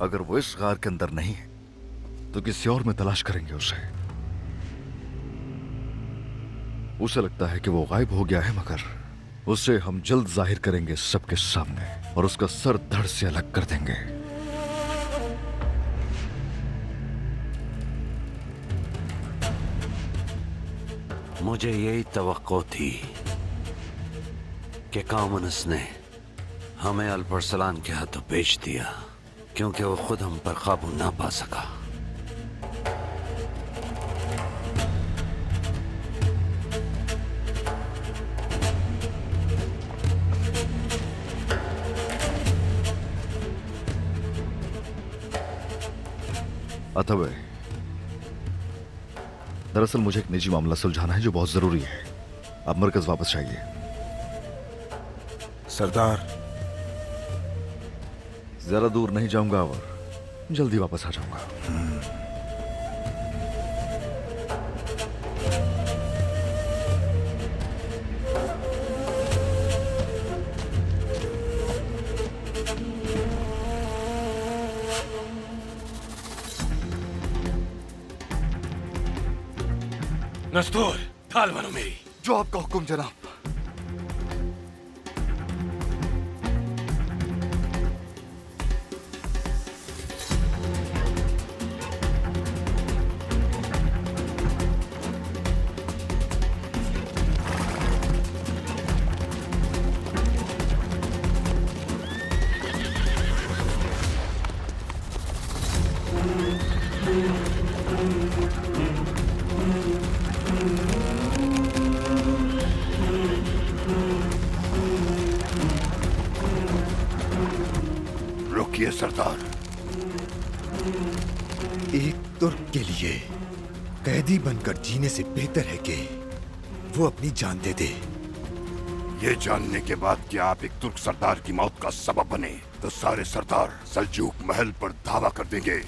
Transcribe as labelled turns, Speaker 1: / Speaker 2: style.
Speaker 1: अगर वो इस गार के अंदर नहीं तो किसी और में तलाश करेंगे उसे। उसे लगता है कि वो गायब हो गया है, मगर उसे हम जल्द जाहिर करेंगे सबके सामने और उसका सर धड़ से अलग कर देंगे।
Speaker 2: मुझे यही तवक्को थी कि कॉमनस ने हमें अल्परसलान के हाथों बेच दिया, क्योंकि वो खुद हम पर काबू ना पा सका।
Speaker 1: अथवा दरअसल मुझे एक निजी मामला सुलझाना है जो बहुत जरूरी है। आप मरकज वापस जाइए।
Speaker 3: सरदार,
Speaker 1: ज्यादा दूर नहीं जाऊंगा और जल्दी वापस आ जाऊंगा।
Speaker 3: नस्तूर, ढाल बनो मेरी।
Speaker 1: जो आपका हुक्म जनाब।
Speaker 4: रुकिए सरदार।
Speaker 5: एक तुर्क के लिए कैदी बनकर जीने से बेहतर है कि वो अपनी जान दे दे।
Speaker 4: ये जानने के बाद कि आप एक तुर्क सरदार की मौत का सबब बने तो सारे सरदार सल्जूक महल पर धावा कर देंगे।